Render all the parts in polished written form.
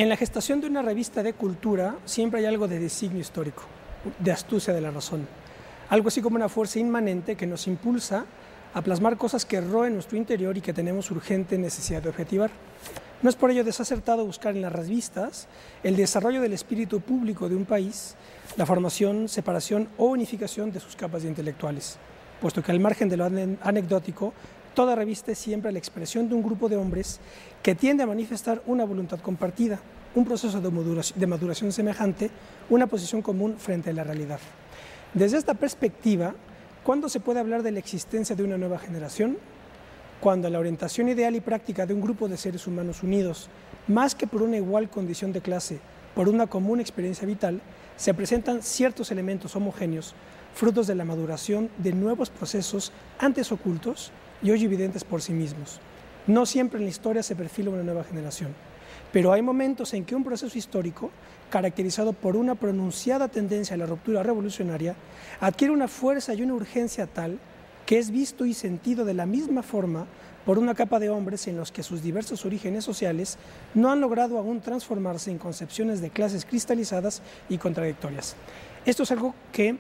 En la gestación de una revista de cultura siempre hay algo de designio histórico, de astucia de la razón, algo así como una fuerza inmanente que nos impulsa a plasmar cosas que roen nuestro interior y que tenemos urgente necesidad de objetivar. No es por ello desacertado buscar en las revistas el desarrollo del espíritu público de un país, la formación, separación o unificación de sus capas de intelectuales, puesto que al margen de lo anecdótico, toda revista es siempre la expresión de un grupo de hombres que tiende a manifestar una voluntad compartida, un proceso de maduración semejante, una posición común frente a la realidad. Desde esta perspectiva, ¿cuándo se puede hablar de la existencia de una nueva generación? Cuando la orientación ideal y práctica de un grupo de seres humanos unidos, más que por una igual condición de clase, por una común experiencia vital, se presentan ciertos elementos homogéneos, frutos de la maduración de nuevos procesos antes ocultos y hoy evidentes por sí mismos. No siempre en la historia se perfila una nueva generación, pero hay momentos en que un proceso histórico, caracterizado por una pronunciada tendencia a la ruptura revolucionaria, adquiere una fuerza y una urgencia tal que es visto y sentido de la misma forma por una capa de hombres en los que sus diversos orígenes sociales no han logrado aún transformarse en concepciones de clases cristalizadas y contradictorias. Esto es algo que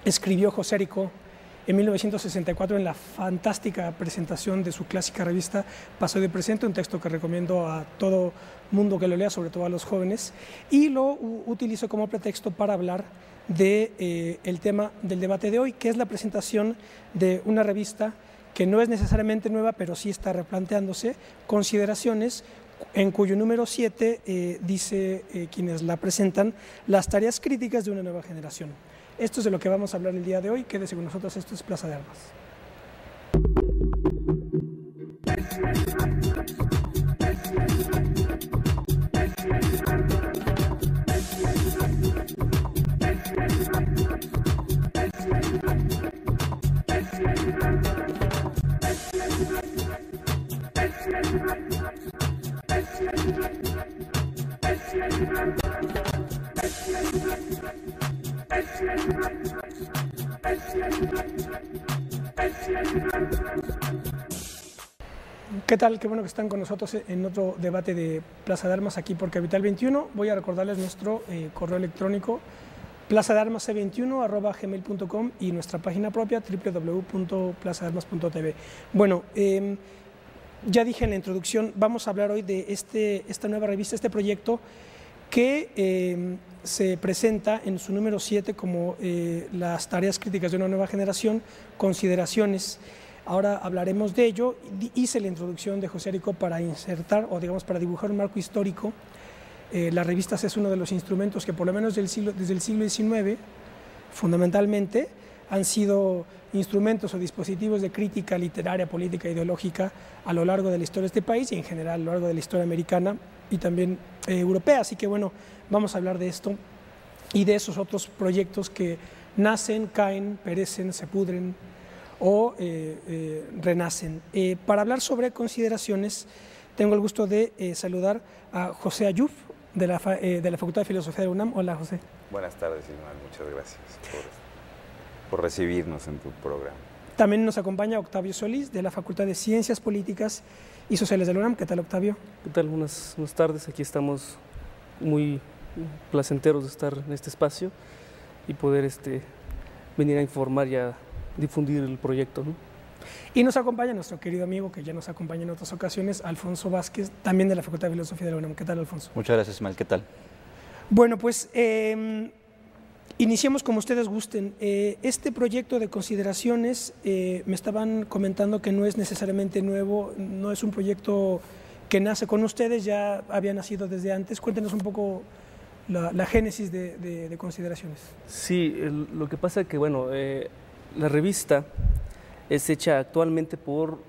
escribió José Aricó en 1964 en la fantástica presentación de su clásica revista Pasado y Presente, un texto que recomiendo a todo mundo que lo lea, sobre todo a los jóvenes, y lo utilizo como pretexto para hablar del tema del debate de hoy, que es la presentación de una revista que no es necesariamente nueva, pero sí está replanteándose, Consideraciones, en cuyo número 7 dice quienes la presentan, las tareas críticas de una nueva generación. Esto es de lo que vamos a hablar el día de hoy. Quédese con nosotros, esto es Plaza de Armas. ¿Qué tal? Qué bueno que están con nosotros en otro debate de Plaza de Armas aquí por Capital 21. Voy a recordarles nuestro correo electrónico plazadearmas21@gmail.com y nuestra página propia www.plazadearmas.tv. Bueno, ya dije en la introducción, vamos a hablar hoy de esta nueva revista, este proyecto que se presenta en su número 7 como las tareas críticas de una nueva generación, consideraciones. Ahora hablaremos de ello. Hice la introducción de José Aricó para insertar, o digamos para dibujar un marco histórico. Las revistas es uno de los instrumentos que por lo menos desde el siglo XIX, fundamentalmente, han sido instrumentos o dispositivos de crítica literaria, política, ideológica a lo largo de la historia de este país y en general a lo largo de la historia americana y también europea. Así que bueno, vamos a hablar de esto y de esos otros proyectos que nacen, caen, perecen, se pudren o renacen. Para hablar sobre consideraciones, tengo el gusto de saludar a José Ayuf, de la Facultad de Filosofía de la UNAM. Hola, José. Buenas tardes, Ismael. Muchas gracias por recibirnos en tu programa. También nos acompaña Octavio Solís, de la Facultad de Ciencias Políticas y Sociales de la UNAM. ¿Qué tal, Octavio? ¿Qué tal? Buenas tardes. Aquí estamos muy placenteros de estar en este espacio y poder venir a informar y a difundir el proyecto, ¿no? Y nos acompaña nuestro querido amigo, que ya nos acompaña en otras ocasiones, Alfonso Vázquez, también de la Facultad de Filosofía de la UNAM. ¿Qué tal, Alfonso? Muchas gracias, Ismael. ¿Qué tal? Bueno, pues iniciemos como ustedes gusten. Este proyecto de consideraciones, me estaban comentando que no es necesariamente nuevo, no es un proyecto que nace con ustedes, ya había nacido desde antes. Cuéntenos un poco la génesis de consideraciones. Sí, lo que pasa es que, bueno, la revista es hecha actualmente por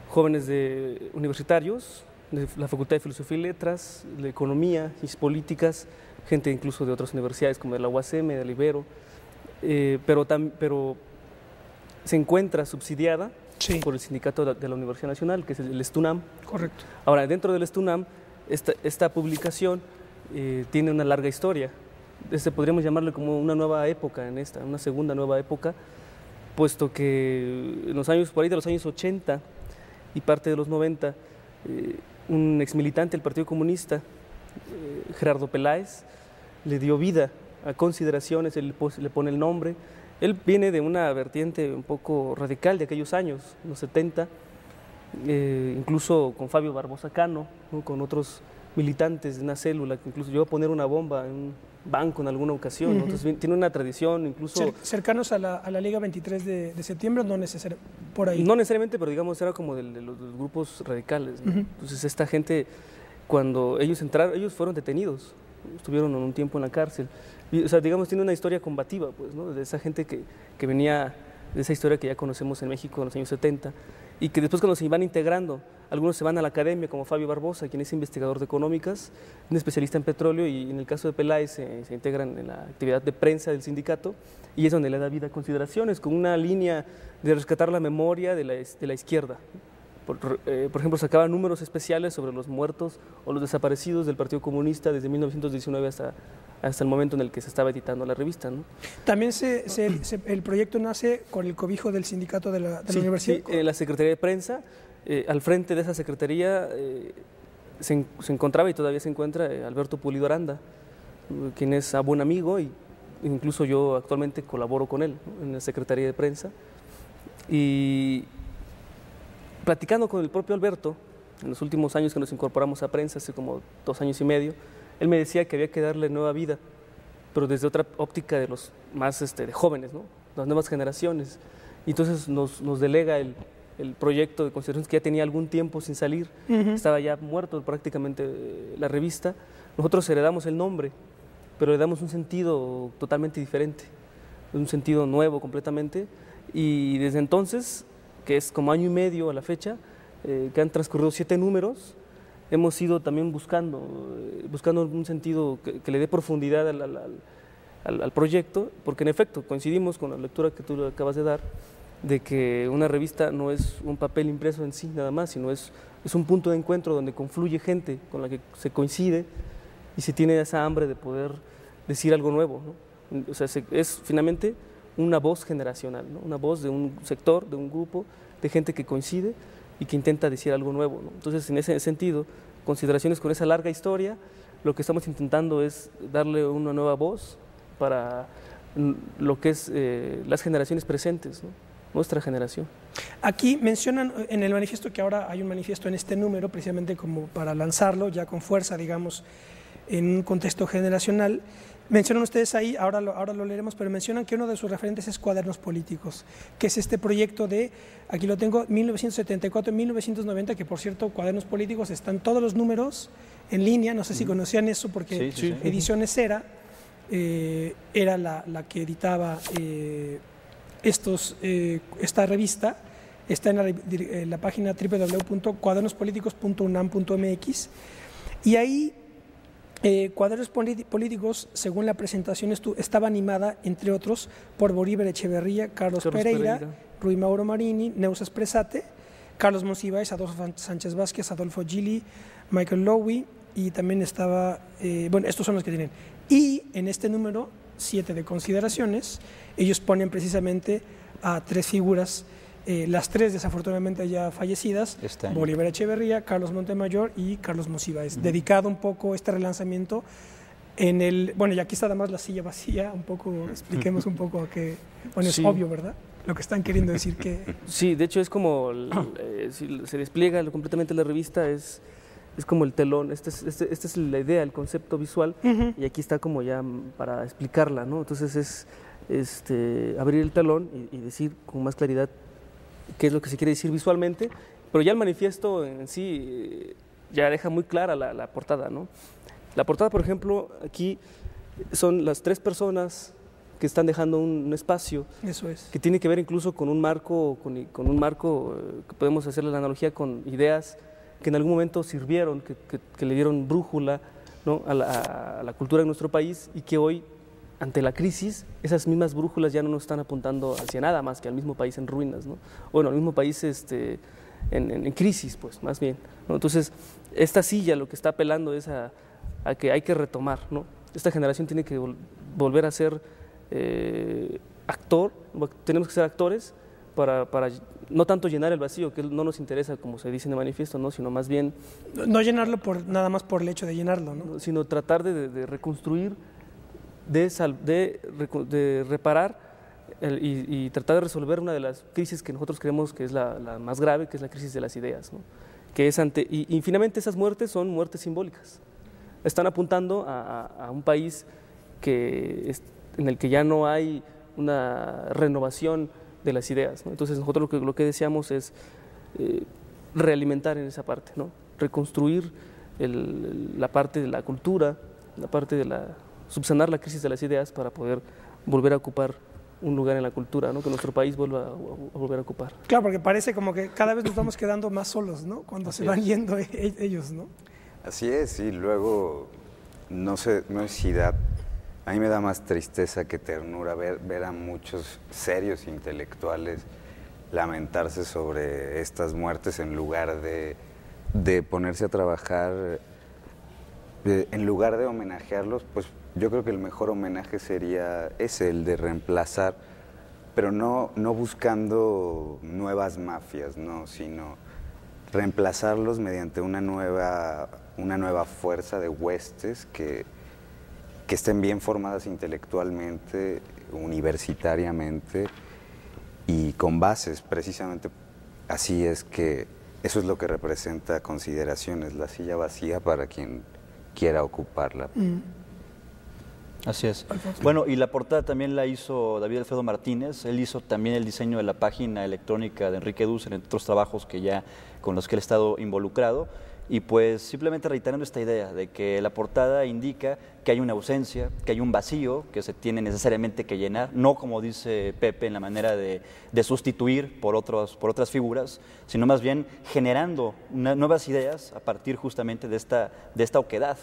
jóvenes universitarios de la Facultad de Filosofía y Letras, de Economía y Políticas, gente incluso de otras universidades como de la UASM, de la Ibero, pero se encuentra subsidiada por el sindicato de la Universidad Nacional, que es el STUNAM. Correcto. Ahora, dentro del STUNAM, esta publicación tiene una larga historia. Podríamos llamarle como una nueva época una segunda nueva época, puesto que en los años, por ahí de los años 80 y parte de los 90, un exmilitante del Partido Comunista, Gerardo Peláez, le dio vida a Consideraciones, él le pone el nombre. Él viene de una vertiente un poco radical de aquellos años, los 70, incluso con Fabio Barbosa Cano, ¿no? Con otros militantes de una célula que incluso llegó a poner una bomba en un banco en alguna ocasión, ¿no? Entonces tiene una tradición incluso... Cercanos a la Liga 23 de septiembre, no necesariamente por ahí. No necesariamente, pero digamos era como de los grupos radicales, ¿no? Entonces esta gente, cuando ellos entraron, ellos fueron detenidos, estuvieron un tiempo en la cárcel. Y, o sea, digamos, tiene una historia combativa, pues, ¿no? De esa gente que venía de esa historia que ya conocemos en México en los años 70 y que después cuando se van integrando, algunos se van a la academia, como Fabio Barbosa, quien es investigador de económicas, un especialista en petróleo, y en el caso de Peláez se integran en la actividad de prensa del sindicato, y es donde le da vida a Consideraciones, con una línea de rescatar la memoria de la izquierda. Por ejemplo, sacaba números especiales sobre los muertos o los desaparecidos del Partido Comunista desde 1919 hasta el momento en el que se estaba editando la revista, ¿no? También el proyecto nace con el cobijo del sindicato de la universidad. Sí, en la Secretaría de Prensa, al frente de esa secretaría se encontraba y todavía se encuentra Alberto Pulido Aranda, quien es a buen amigo, y incluso yo actualmente colaboro con él, ¿no? En la Secretaría de Prensa. Y platicando con el propio Alberto, en los últimos años que nos incorporamos a prensa, hace como 2 años y medio, él me decía que había que darle nueva vida, pero desde otra óptica de los más de jóvenes, ¿no? Las nuevas generaciones. Y entonces nos delega el proyecto de Consideraciones, que ya tenía algún tiempo sin salir, estaba ya muerto prácticamente la revista. Nosotros heredamos el nombre, pero le damos un sentido totalmente diferente, un sentido nuevo completamente, y desde entonces, que es como año y medio a la fecha, que han transcurrido 7 números, hemos ido también buscando un sentido que le dé profundidad al proyecto, porque en efecto coincidimos con la lectura que tú acabas de dar, de que una revista no es un papel impreso en sí nada más, sino es un punto de encuentro donde confluye gente con la que se coincide y se tiene esa hambre de poder decir algo nuevo, ¿no? O sea, es finalmente una voz generacional, ¿no? Una voz de un sector, de un grupo de gente que coincide y que intenta decir algo nuevo, ¿no? Entonces, en ese sentido, Consideraciones con esa larga historia, lo que estamos intentando es darle una nueva voz para lo que es las generaciones presentes, ¿no? Nuestra generación. Aquí mencionan en el manifiesto, que ahora hay un manifiesto en este número, precisamente como para lanzarlo ya con fuerza, digamos, en un contexto generacional. Mencionan ustedes ahí, ahora lo leeremos, pero mencionan que uno de sus referentes es Cuadernos Políticos, que es este proyecto de, aquí lo tengo, 1974-1990, que por cierto, Cuadernos Políticos, están todos los números en línea, no sé si conocían eso, porque Sí. Ediciones Era era la que editaba esta revista. Está en la página www.cuadernospoliticos.unam.mx, y ahí Cuadernos Políticos, según la presentación, estaba animada, entre otros, por Bolívar Echeverría, Carlos Pereira, Rui Mauro Marini, Neusa Espresate, Carlos Monsiváis, Adolfo Sánchez Vázquez, Adolfo Gili, Michael Lowy, y también estaba, bueno, estos son los que tienen. Y en este número 7 de Consideraciones, ellos ponen precisamente a 3 figuras, las 3 desafortunadamente ya fallecidas, Bolívar Echeverría, Carlos Montemayor y Carlos Monsiváis, dedicado un poco este relanzamiento en el, bueno, y aquí está además la silla vacía, un poco, expliquemos un poco a qué, bueno, es obvio, ¿verdad? Lo que están queriendo decir que... Sí, de hecho es como, si se despliega completamente la revista, es como el telón, esta es la idea, el concepto visual, y aquí está como ya para explicarla, ¿no? Entonces es abrir el telón y decir con más claridad qué es lo que se quiere decir visualmente, pero ya el manifiesto en sí ya deja muy clara la portada, ¿no? La portada, por ejemplo, aquí son las 3 personas que están dejando un espacio. Eso es. Que tiene que ver incluso con un marco, con un marco que podemos hacerle la analogía con ideas que en algún momento sirvieron, que le dieron brújula, ¿no? a la cultura de nuestro país, y que hoy, ante la crisis, esas mismas brújulas ya no nos están apuntando hacia nada más que al mismo país en ruinas, ¿no? Bueno, al mismo país en crisis, pues, más bien, ¿no? Entonces, esta silla lo que está apelando es a que hay que retomar, ¿no? Esta generación tiene que volver a ser actor, tenemos que ser actores para no tanto llenar el vacío, que no nos interesa, como se dice en el manifiesto, ¿no? Sino más bien... No llenarlo nada más por el hecho de llenarlo, ¿no? Sino tratar de reconstruir, de reparar y tratar de resolver una de las crisis que nosotros creemos que es la más grave, que es la crisis de las ideas, ¿no? Que es y finalmente esas muertes son muertes simbólicas. Están apuntando a un país en el que ya no hay una renovación de las ideas, ¿no? Entonces nosotros lo que deseamos es realimentar en esa parte, ¿no? Reconstruir la parte de la cultura, la parte de subsanar la crisis de las ideas para poder volver a ocupar un lugar en la cultura, ¿no? Que nuestro país vuelva a volver a ocupar. Claro, porque parece como que cada vez nos vamos quedando más solos, ¿no? Cuando se van yendo ellos, ¿no? Así es, y luego, no sé si a mí me da más tristeza que ternura ver a muchos serios intelectuales lamentarse sobre estas muertes en lugar de ponerse a trabajar, en lugar de homenajearlos, pues yo creo que el mejor homenaje sería el de reemplazar, pero no buscando nuevas mafias, no, sino reemplazarlos mediante una nueva fuerza de huestes que estén bien formadas intelectualmente, universitariamente y con bases. Precisamente así es que eso es lo que representa Consideraciones, la silla vacía para quien quiera ocuparla. Así es. Bueno, y la portada también la hizo David Alfredo Martínez. Él hizo también el diseño de la página electrónica de Enrique Dussel, entre otros trabajos con los que él ha estado involucrado. Y pues simplemente reiterando esta idea de que la portada indica que hay una ausencia, que hay un vacío que se tiene necesariamente que llenar, no como dice Pepe en la manera de sustituir por otras figuras, sino más bien generando nuevas ideas a partir justamente de esta oquedad.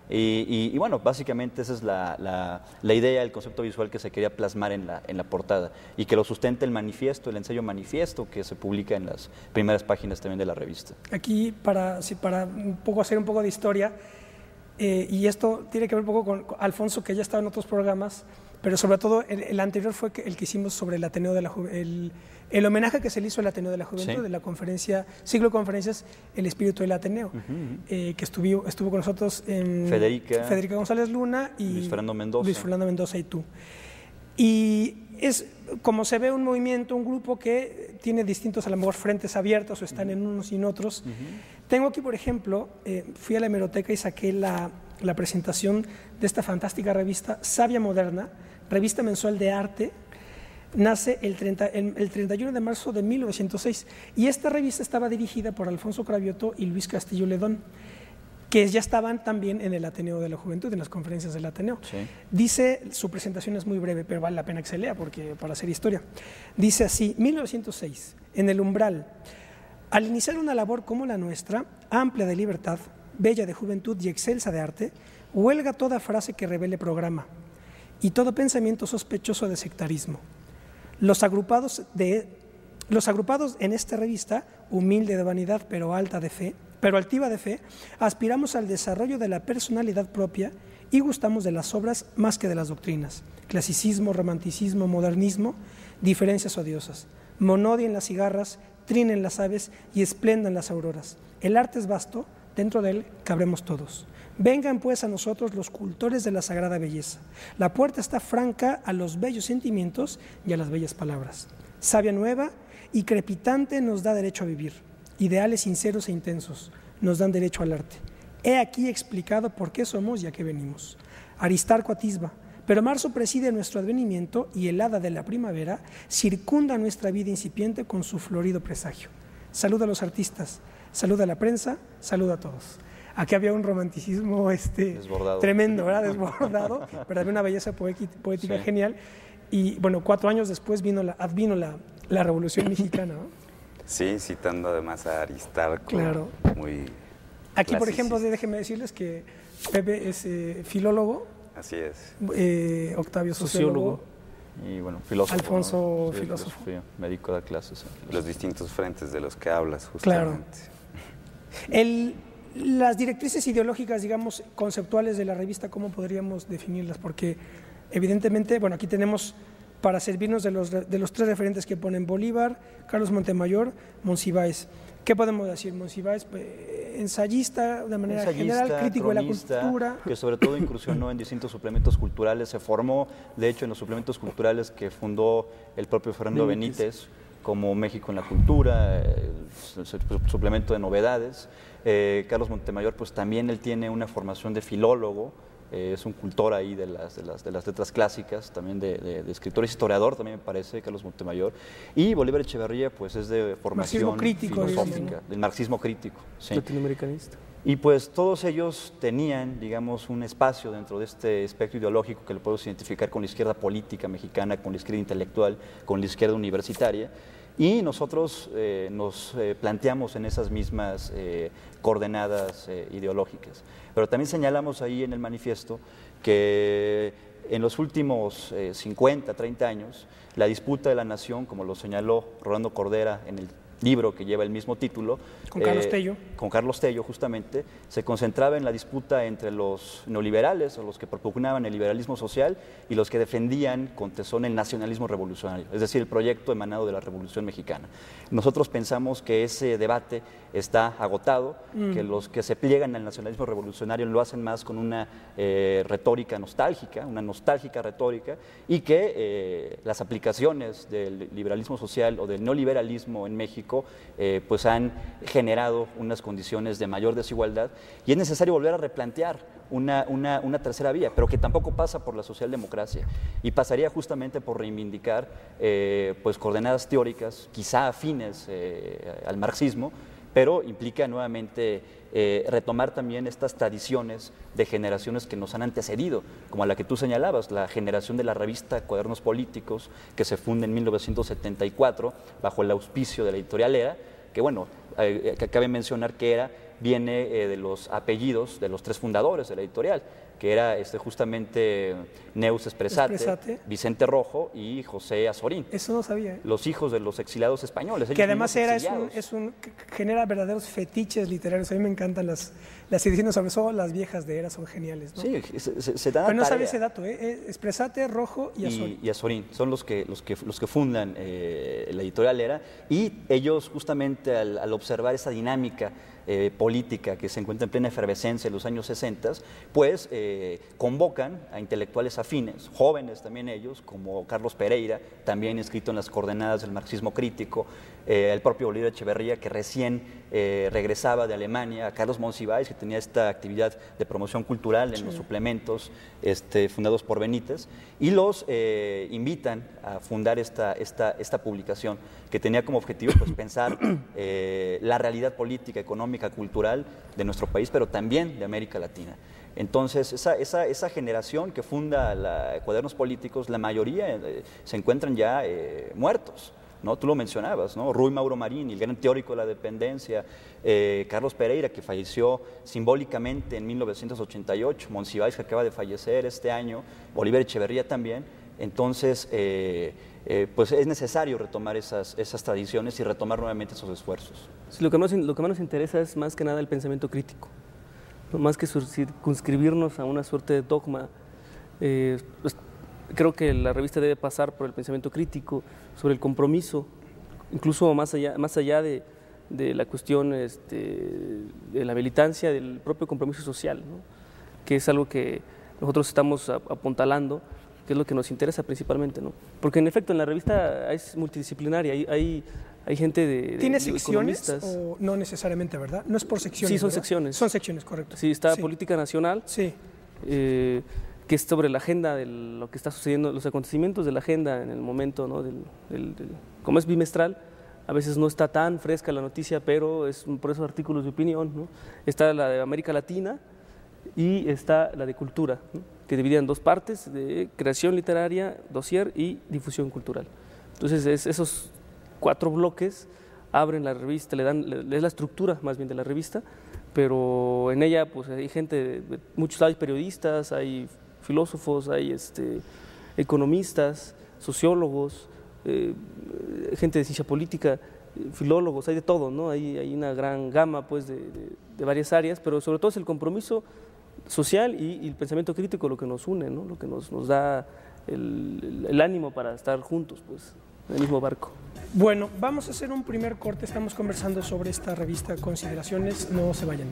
Y bueno, básicamente esa es la idea, el concepto visual que se quería plasmar en la portada y que lo sustenta el manifiesto, el ensayo manifiesto que se publica en las primeras páginas también de la revista. Aquí, para hacer un poco de historia, y esto tiene que ver un poco con Alfonso, que ya estaba en otros programas, pero sobre todo el anterior fue el que hicimos sobre el Ateneo de la Juventud, el homenaje que se le hizo al Ateneo de la Juventud, sí, de la conferencia, ciclo de conferencias El Espíritu del Ateneo, que estuvo con nosotros Federica González Luna y Luis Fernando Mendoza y tú. Y es como se ve un movimiento, un grupo que tiene distintos, a lo mejor, frentes abiertos o están en unos y en otros. Tengo aquí, por ejemplo, fui a la hemeroteca y saqué la presentación de esta fantástica revista Savia Moderna, revista mensual de arte. Nace el 31 de marzo de 1906 y esta revista estaba dirigida por Alfonso Cravioto y Luis Castillo Ledón, que ya estaban también en el Ateneo de la Juventud, en las conferencias del Ateneo. Sí. Dice, su presentación es muy breve, pero vale la pena que se lea para hacer historia. Dice así: 1906, en el umbral, al iniciar una labor como la nuestra, amplia de libertad, bella de juventud y excelsa de arte, huelga toda frase que revele programa y todo pensamiento sospechoso de sectarismo. Los agrupados en esta revista, humilde de vanidad pero altiva de fe, aspiramos al desarrollo de la personalidad propia y gustamos de las obras más que de las doctrinas. Clasicismo, romanticismo, modernismo, diferencias odiosas. Monodien las cigarras, trinen las aves y esplendan las auroras. El arte es vasto, dentro de él cabremos todos. Vengan pues a nosotros los cultores de la sagrada belleza. La puerta está franca a los bellos sentimientos y a las bellas palabras. Savia nueva y crepitante nos da derecho a vivir. Ideales sinceros e intensos nos dan derecho al arte. He aquí explicado por qué somos y a qué venimos. Aristarco atisba, pero marzo preside nuestro advenimiento y el hada de la primavera circunda nuestra vida incipiente con su florido presagio. Saluda a los artistas, saluda a la prensa, saluda a todos. Aquí había un romanticismo tremendo, ¿verdad? Desbordado, pero había una belleza poética sí, genial. Y bueno, 4 años después vino la Revolución Mexicana, ¿no? Sí, citando además a Aristarco. Claro. Muy aquí, por ejemplo, déjenme decirles que Pepe es filólogo. Así es. Octavio, sociólogo. Y bueno, filósofo. Alfonso, ¿no? Sí, filósofo. Me dedico a dar clases. Los distintos frentes de los que hablas, justamente. Claro. Las directrices ideológicas, digamos, conceptuales de la revista, ¿cómo podríamos definirlas? Porque evidentemente, bueno, aquí tenemos para servirnos de los tres referentes que ponen: Bolívar, Carlos Montemayor, Monsiváis. ¿Qué podemos decir? Monsiváis, ensayista de manera general, crítico cronista, de la cultura. que sobre todo incursionó en distintos suplementos culturales, se formó, de hecho, en los suplementos culturales que fundó el propio Fernando Benítez, como México en la Cultura, el suplemento de novedades. Carlos Montemayor, pues también él tiene una formación de filólogo, es un cultor ahí de las letras clásicas, también de escritor, historiador también me parece, Carlos Montemayor. Y Bolívar Echeverría, pues es de formación filosófica, del marxismo crítico. Sí. Latinoamericanista. Y pues todos ellos tenían, digamos, un espacio dentro de este espectro ideológico que lo podemos identificar con la izquierda política mexicana, con la izquierda intelectual, con la izquierda universitaria. Y nosotros nos planteamos en esas mismas coordenadas ideológicas. Pero también señalamos ahí en el manifiesto que en los últimos 50, 30 años, la disputa de la nación, como lo señaló Rolando Cordera en el libro que lleva el mismo título, con Carlos Tello. Con Carlos Tello, justamente, se concentraba en la disputa entre los neoliberales, o los que propugnaban el liberalismo social, y los que defendían con tesón el nacionalismo revolucionario, es decir, el proyecto emanado de la Revolución Mexicana. Nosotros pensamos que ese debate está agotado, que los que se pliegan al nacionalismo revolucionario lo hacen más con una retórica nostálgica, una nostálgica retórica, y que las aplicaciones del liberalismo social o del neoliberalismo en México pues han generado unas condiciones de mayor desigualdad, y es necesario volver a replantear una tercera vía, pero que tampoco pasa por la socialdemocracia, y pasaría justamente por reivindicar pues coordenadas teóricas, quizá afines al marxismo, pero implica nuevamente retomar también estas tradiciones de generaciones que nos han antecedido, como la que tú señalabas, la generación de la revista Cuadernos Políticos, que se funda en 1974 bajo el auspicio de la editorial ERA, que bueno, que cabe mencionar que viene de los apellidos de los tres fundadores de la editorial, que era justamente Neus Espresate, Vicente Rojo y José Azorín. Eso no sabía. Los hijos de los exiliados españoles. Que además genera verdaderos fetiches literarios. A mí me encantan las ediciones, sobre todo las viejas de ERA, son geniales, ¿no? Sí, se dan. Pero no sabía ese dato, Espresate, Rojo y Azorín. Y Azorín son los que fundan la editorial ERA, y ellos justamente al observar esa dinámica política que se encuentra en plena efervescencia en los años 60, pues convocan a intelectuales afines, jóvenes también ellos, como Carlos Pereira, también inscrito en las coordenadas del marxismo crítico, el propio Bolívar Echeverría, que recién regresaba de Alemania, a Carlos Monsiváis, que tenía esta actividad de promoción cultural en los suplementos fundados por Benítez, y los invitan a fundar esta publicación, que tenía como objetivo pues, pensar la realidad política, económica, cultural de nuestro país, pero también de América Latina. Entonces, esa generación que funda Cuadernos Políticos, la mayoría se encuentran ya muertos, ¿no? Tú lo mencionabas, ¿no? Rui Mauro Marín, el gran teórico de la dependencia, Carlos Pereira, que falleció simbólicamente en 1988, Monsiváis, que acaba de fallecer este año, Bolívar Echeverría también. Entonces, pues es necesario retomar esas tradiciones y retomar nuevamente esos esfuerzos. Sí, lo que más nos interesa es más que nada el pensamiento crítico, ¿no? Más que circunscribirnos a una suerte de dogma. Pues, creo que la revista debe pasar por el pensamiento crítico, sobre el compromiso, incluso más allá de la cuestión de la militancia, del propio compromiso social, ¿no? Que es algo que nosotros estamos apuntalando, que es lo que nos interesa principalmente, ¿no? Porque en efecto en la revista es multidisciplinaria, hay gente de ¿Tiene secciones economistas. o no necesariamente, verdad? No es por secciones. Sí, son ¿verdad? secciones. Son secciones, correcto. Sí, está Política Nacional, sí. Que es sobre la agenda de lo que está sucediendo, los acontecimientos de la agenda en el momento, ¿no? Como es bimestral, a veces no está tan fresca la noticia, pero es por esos artículos de opinión, ¿no? Está la de América Latina y está la de Cultura, ¿no? Que divide en dos partes, de creación literaria, dossier y difusión cultural. Entonces, esos 4 bloques abren la revista, es la estructura más bien de la revista, pero en ella pues hay gente, hay periodistas, hay filósofos, hay economistas, sociólogos, gente de ciencia política, filólogos, hay de todo, ¿no? Hay una gran gama pues de varias áreas, pero sobre todo es el compromiso social y el pensamiento crítico lo que nos une, ¿no? Lo que nos da el ánimo para estar juntos, pues, en el mismo barco. Bueno, vamos a hacer un primer corte. Estamos conversando sobre esta revista Consideraciones. No se vayan.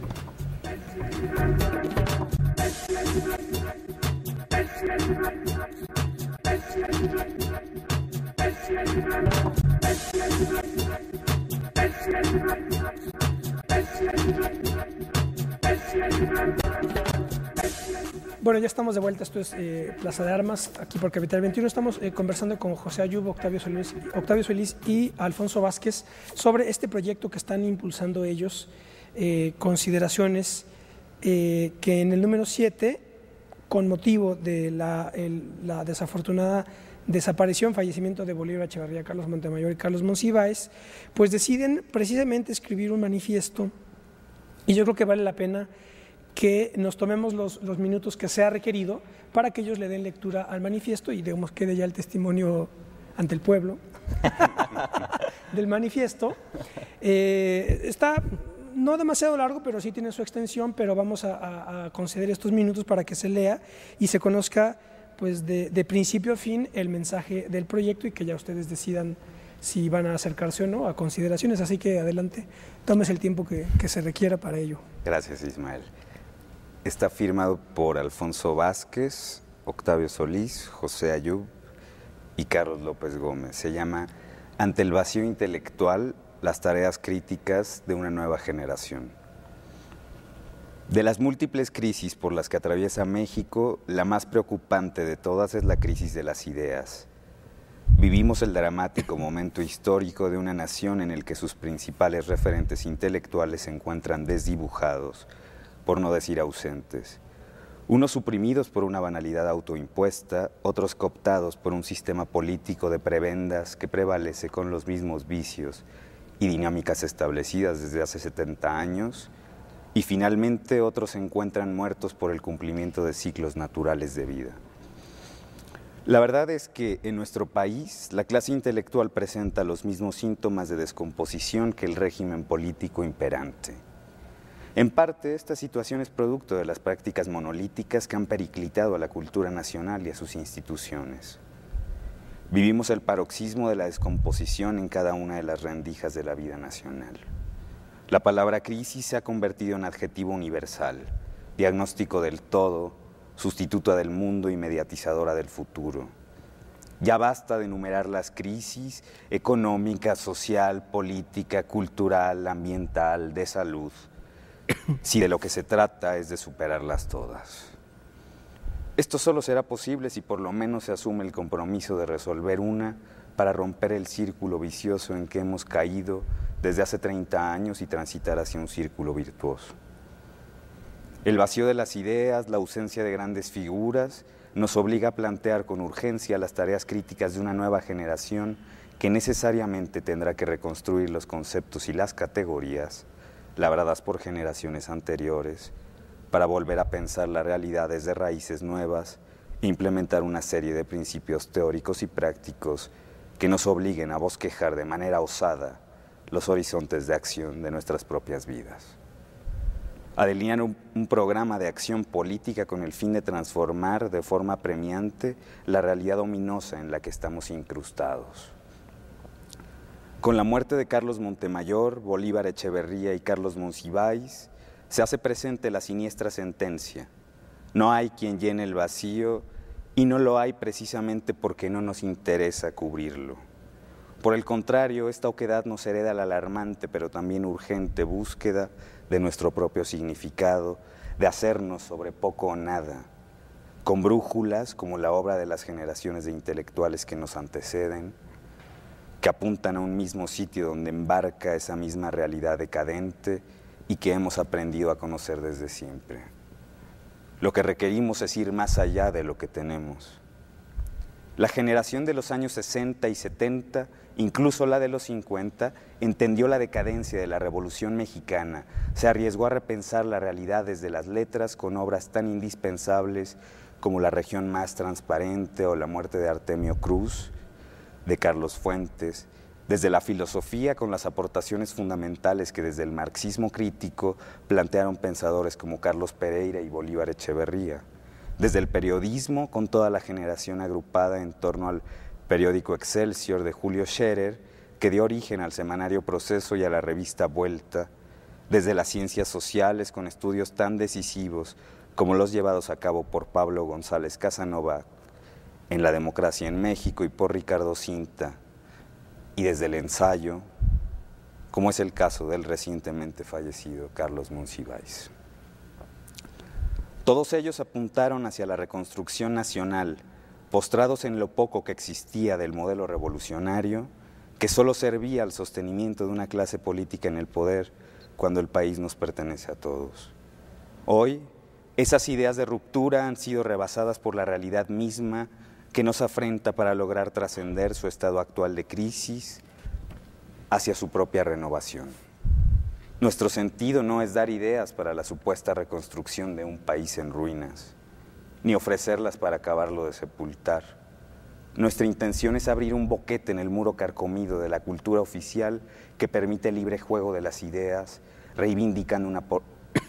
Bueno, ya estamos de vuelta. Esto es Plaza de Armas, aquí por Capital 21. Estamos conversando con José Ayub, Octavio Solís y Alfonso Vázquez sobre este proyecto que están impulsando ellos, Consideraciones, que en el número 7, con motivo de la desafortunada desaparición, fallecimiento de Bolívar Echeverría, Carlos Montemayor y Carlos Monsiváis, pues deciden precisamente escribir un manifiesto, y yo creo que vale la pena que nos tomemos los minutos que sea requerido para que ellos le den lectura al manifiesto y digamos quede ya el testimonio ante el pueblo del manifiesto. Está no demasiado largo, pero sí tiene su extensión, pero vamos a conceder estos minutos para que se lea y se conozca pues de principio a fin el mensaje del proyecto y que ya ustedes decidan si van a acercarse o no a Consideraciones. Así que adelante, tómese el tiempo que se requiera para ello. Gracias, Ismael. Está firmado por Alfonso Vázquez, Octavio Solís, José Ayub y Carlos López Gómez. Se llama Ante el vacío intelectual, las tareas críticas de una nueva generación. De las múltiples crisis por las que atraviesa México, la más preocupante de todas es la crisis de las ideas. Vivimos el dramático momento histórico de una nación en el que sus principales referentes intelectuales se encuentran desdibujados, por no decir ausentes. Unos suprimidos por una banalidad autoimpuesta, otros cooptados por un sistema político de prebendas que prevalece con los mismos vicios y dinámicas establecidas desde hace 70 años, y finalmente otros se encuentran muertos por el cumplimiento de ciclos naturales de vida. La verdad es que en nuestro país la clase intelectual presenta los mismos síntomas de descomposición que el régimen político imperante. En parte, esta situación es producto de las prácticas monolíticas que han periclitado a la cultura nacional y a sus instituciones. Vivimos el paroxismo de la descomposición en cada una de las rendijas de la vida nacional. La palabra crisis se ha convertido en adjetivo universal, diagnóstico del todo, sustituta del mundo y mediatizadora del futuro. Ya basta de enumerar las crisis económica, social, política, cultural, ambiental, de salud, si de lo que se trata es de superarlas todas. Esto solo será posible si por lo menos se asume el compromiso de resolver una para romper el círculo vicioso en que hemos caído desde hace 30 años y transitar hacia un círculo virtuoso. El vacío de las ideas, la ausencia de grandes figuras, nos obliga a plantear con urgencia las tareas críticas de una nueva generación que necesariamente tendrá que reconstruir los conceptos y las categorías labradas por generaciones anteriores, para volver a pensar la realidad desde raíces nuevas e implementar una serie de principios teóricos y prácticos que nos obliguen a bosquejar de manera osada los horizontes de acción de nuestras propias vidas. A delinear un programa de acción política con el fin de transformar de forma apremiante la realidad ominosa en la que estamos incrustados. Con la muerte de Carlos Montemayor, Bolívar Echeverría y Carlos Monsiváis, se hace presente la siniestra sentencia: no hay quien llene el vacío, y no lo hay precisamente porque no nos interesa cubrirlo. Por el contrario, esta oquedad nos hereda la alarmante pero también urgente búsqueda de nuestro propio significado, de hacernos sobre poco o nada, con brújulas como la obra de las generaciones de intelectuales que nos anteceden, que apuntan a un mismo sitio donde embarca esa misma realidad decadente y que hemos aprendido a conocer desde siempre. Lo que requerimos es ir más allá de lo que tenemos. La generación de los años 60 y 70, incluso la de los 50, entendió la decadencia de la Revolución Mexicana, se arriesgó a repensar la realidad desde las letras con obras tan indispensables como La región más transparente o La muerte de Artemio Cruz, de Carlos Fuentes, desde la filosofía con las aportaciones fundamentales que desde el marxismo crítico plantearon pensadores como Carlos Pereira y Bolívar Echeverría, desde el periodismo, con toda la generación agrupada en torno al periódico Excelsior de Julio Scherer, que dio origen al semanario Proceso y a la revista Vuelta, desde las ciencias sociales, con estudios tan decisivos como los llevados a cabo por Pablo González Casanova en La democracia en México y por Ricardo Cinta, y desde el ensayo, como es el caso del recientemente fallecido Carlos Monsiváis. Todos ellos apuntaron hacia la reconstrucción nacional, postrados en lo poco que existía del modelo revolucionario, que solo servía al sostenimiento de una clase política en el poder cuando el país nos pertenece a todos. Hoy, esas ideas de ruptura han sido rebasadas por la realidad misma que nos afrenta para lograr trascender su estado actual de crisis hacia su propia renovación. Nuestro sentido no es dar ideas para la supuesta reconstrucción de un país en ruinas, ni ofrecerlas para acabarlo de sepultar. Nuestra intención es abrir un boquete en el muro carcomido de la cultura oficial que permite el libre juego de las ideas, reivindicando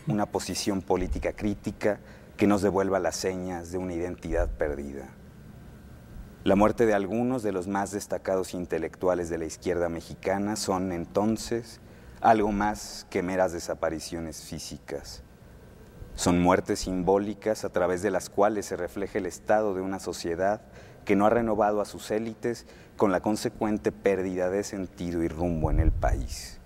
una posición política crítica que nos devuelva las señas de una identidad perdida. La muerte de algunos de los más destacados intelectuales de la izquierda mexicana son, entonces, algo más que meras desapariciones físicas. Son muertes simbólicas a través de las cuales se refleja el estado de una sociedad que no ha renovado a sus élites, con la consecuente pérdida de sentido y rumbo en el país.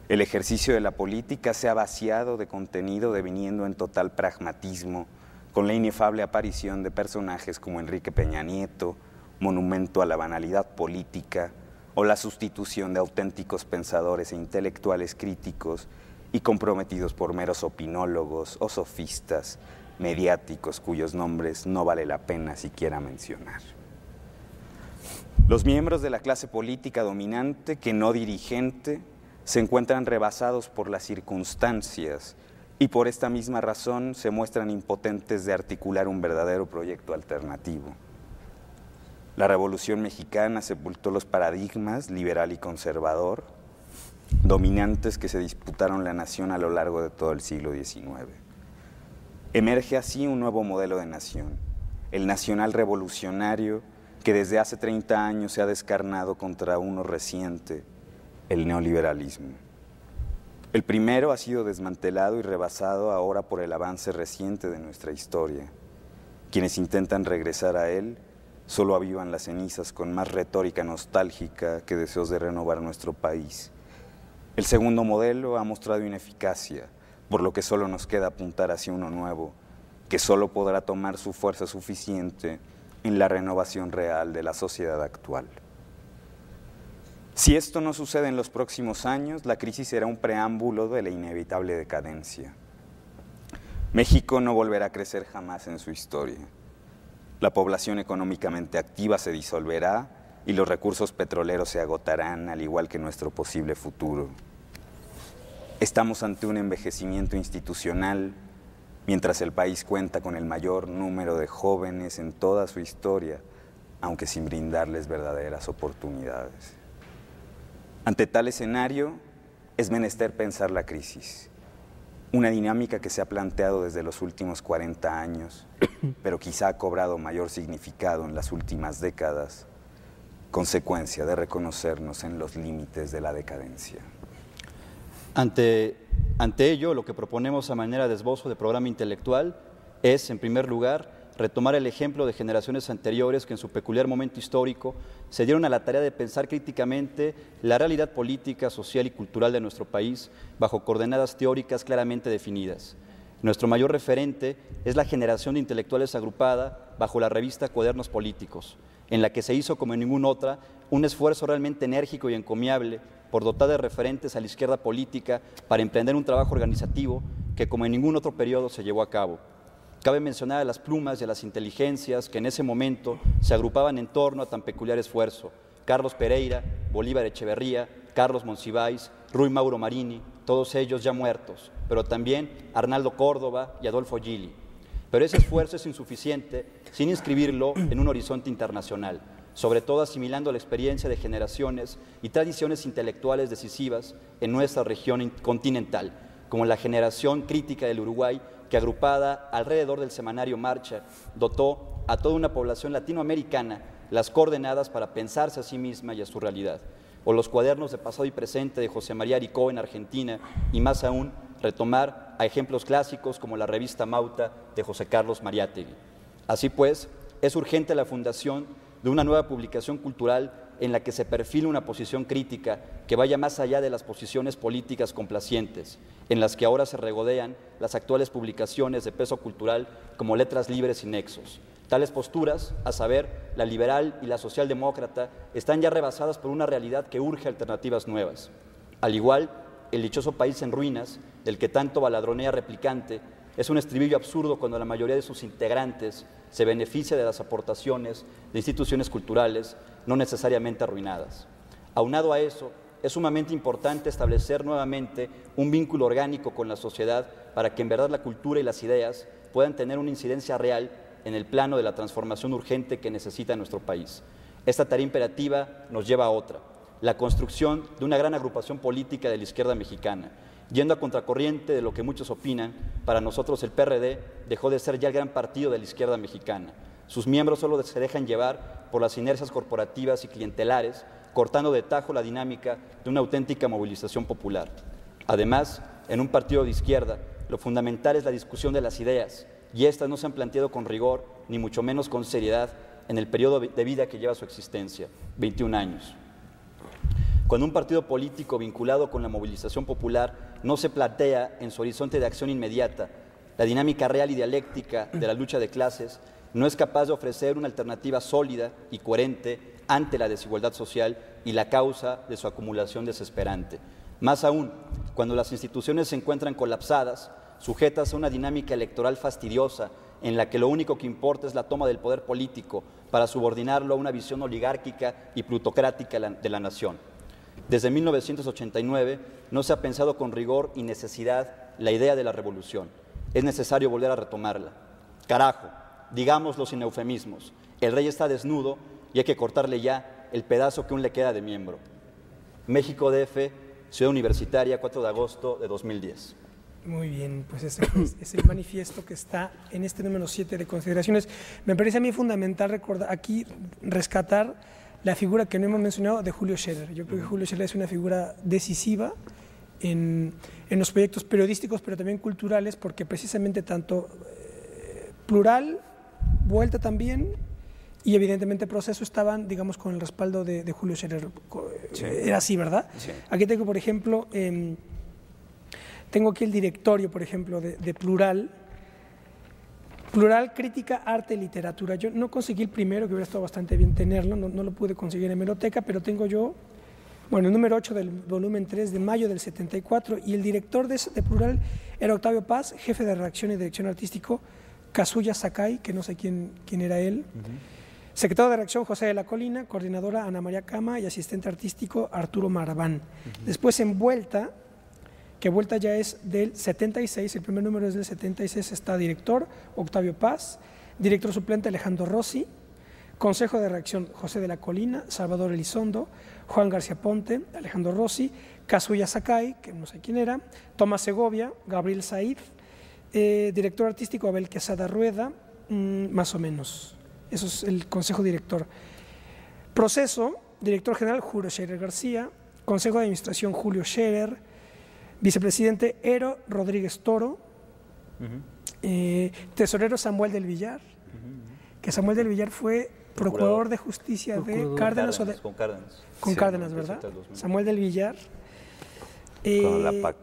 El ejercicio de la política se ha vaciado de contenido, deviniendo en total pragmatismo, con la inefable aparición de personajes como Enrique Peña Nieto, monumento a la banalidad política, o la sustitución de auténticos pensadores e intelectuales críticos y comprometidos por meros opinólogos o sofistas mediáticos cuyos nombres no vale la pena siquiera mencionar. Los miembros de la clase política dominante, que no dirigente, se encuentran rebasados por las circunstancias y por esta misma razón se muestran impotentes de articular un verdadero proyecto alternativo. La Revolución Mexicana sepultó los paradigmas liberal y conservador, dominantes que se disputaron la nación a lo largo de todo el siglo XIX. Emerge así un nuevo modelo de nación, el nacional revolucionario, que desde hace 30 años se ha descarnado contra uno reciente, el neoliberalismo. El primero ha sido desmantelado y rebasado ahora por el avance reciente de nuestra historia. Quienes intentan regresar a él solo avivan las cenizas con más retórica nostálgica que deseos de renovar nuestro país. El segundo modelo ha mostrado ineficacia, por lo que solo nos queda apuntar hacia uno nuevo, que solo podrá tomar su fuerza suficiente en la renovación real de la sociedad actual. Si esto no sucede en los próximos años, la crisis será un preámbulo de la inevitable decadencia. México no volverá a crecer jamás en su historia. La población económicamente activa se disolverá y los recursos petroleros se agotarán, al igual que nuestro posible futuro. Estamos ante un envejecimiento institucional, mientras el país cuenta con el mayor número de jóvenes en toda su historia, aunque sin brindarles verdaderas oportunidades. Ante tal escenario, es menester pensar la crisis, una dinámica que se ha planteado desde los últimos 40 años, pero quizá ha cobrado mayor significado en las últimas décadas, consecuencia de reconocernos en los límites de la decadencia. Ante ello, lo que proponemos a manera de esbozo de programa intelectual es, en primer lugar, retomar el ejemplo de generaciones anteriores que en su peculiar momento histórico se dieron a la tarea de pensar críticamente la realidad política, social y cultural de nuestro país bajo coordenadas teóricas claramente definidas. Nuestro mayor referente es la generación de intelectuales agrupada bajo la revista Cuadernos Políticos, en la que se hizo como en ninguna otra un esfuerzo realmente enérgico y encomiable por dotar de referentes a la izquierda política para emprender un trabajo organizativo que como en ningún otro periodo se llevó a cabo. Cabe mencionar a las plumas y a las inteligencias que en ese momento se agrupaban en torno a tan peculiar esfuerzo: Carlos Pereira, Bolívar Echeverría, Carlos Monsiváis, Ruy Mauro Marini, todos ellos ya muertos, pero también Arnaldo Córdoba y Adolfo Gili. Pero ese esfuerzo es insuficiente sin inscribirlo en un horizonte internacional, sobre todo asimilando la experiencia de generaciones y tradiciones intelectuales decisivas en nuestra región continental, como la Generación Crítica del Uruguay, que agrupada alrededor del semanario Marcha, dotó a toda una población latinoamericana las coordenadas para pensarse a sí misma y a su realidad, o los cuadernos de pasado y presente de José María Aricó en Argentina, y más aún, retomar a ejemplos clásicos como la revista Mauta de José Carlos Mariátegui. Así pues, es urgente la fundación de una nueva publicación cultural en la que se perfile una posición crítica que vaya más allá de las posiciones políticas complacientes, en las que ahora se regodean las actuales publicaciones de peso cultural como Letras Libres y Nexos. Tales posturas, a saber, la liberal y la socialdemócrata, están ya rebasadas por una realidad que urge alternativas nuevas. Al igual, el dichoso país en ruinas, del que tanto baladronea Replicante, es un estribillo absurdo cuando la mayoría de sus integrantes se beneficia de las aportaciones de instituciones culturales no necesariamente arruinadas. Aunado a eso, es sumamente importante establecer nuevamente un vínculo orgánico con la sociedad para que en verdad la cultura y las ideas puedan tener una incidencia real en el plano de la transformación urgente que necesita nuestro país. Esta tarea imperativa nos lleva a otra, la construcción de una gran agrupación política de la izquierda mexicana. Yendo a contracorriente de lo que muchos opinan, para nosotros el PRD dejó de ser ya el gran partido de la izquierda mexicana. Sus miembros solo se dejan llevar por las inercias corporativas y clientelares, cortando de tajo la dinámica de una auténtica movilización popular. Además, en un partido de izquierda, lo fundamental es la discusión de las ideas, y estas no se han planteado con rigor, ni mucho menos con seriedad, en el periodo de vida que lleva su existencia, 21 años. Cuando un partido político vinculado con la movilización popular no se plantea en su horizonte de acción inmediata la dinámica real y dialéctica de la lucha de clases, no es capaz de ofrecer una alternativa sólida y coherente ante la desigualdad social y la causa de su acumulación desesperante. Más aún, cuando las instituciones se encuentran colapsadas, sujetas a una dinámica electoral fastidiosa en la que lo único que importa es la toma del poder político para subordinarlo a una visión oligárquica y plutocrática de la nación. Desde 1989 no se ha pensado con rigor y necesidad la idea de la revolución. Es necesario volver a retomarla. Carajo, digámoslo sin eufemismos, el rey está desnudo y hay que cortarle ya el pedazo que aún le queda de miembro. México DF, Ciudad Universitaria, 4 de agosto de 2010. Muy bien, pues ese es el manifiesto que está en este número 7 de consideraciones. Me parece a mí fundamental recordar aquí, rescatar la figura que no hemos mencionado de Julio Scherer. Yo creo que Julio Scherer es una figura decisiva en los proyectos periodísticos, pero también culturales, porque precisamente tanto Plural, Vuelta también, y evidentemente Proceso estaban, digamos, con el respaldo de Julio Scherer. Sí. Era así, ¿verdad? Sí. Aquí tengo, por ejemplo, tengo aquí el directorio, por ejemplo, de Plural. Plural, Crítica, Arte y Literatura. Yo no conseguí el primero, que hubiera estado bastante bien tenerlo, no lo pude conseguir en hemeroteca, pero tengo yo, bueno, el número 8 del volumen 3 de mayo del 74, y el director de Plural era Octavio Paz, jefe de redacción y dirección artístico, Kazuya Sakai, que no sé quién era él, secretario de redacción José de la Colina, coordinadora Ana María Cama y asistente artístico Arturo Marván. Después en Vuelta, que Vuelta ya es del 76, el primer número es del 76, está director Octavio Paz, director suplente Alejandro Rossi, consejo de redacción José de la Colina, Salvador Elizondo, Juan García Ponte, Alejandro Rossi, Kazuya Sakai, que no sé quién era, Tomás Segovia, Gabriel Said, director artístico Abel Quesada Rueda, más o menos. Eso es el consejo director. Proceso, director general Julio Scherer García, consejo de administración Julio Scherer, vicepresidente Ero Rodríguez Toro, tesorero Samuel del Villar, que Samuel del Villar fue procurador de justicia de Cárdenas. Con Cárdenas, ¿verdad? Samuel del Villar. Con la PAC.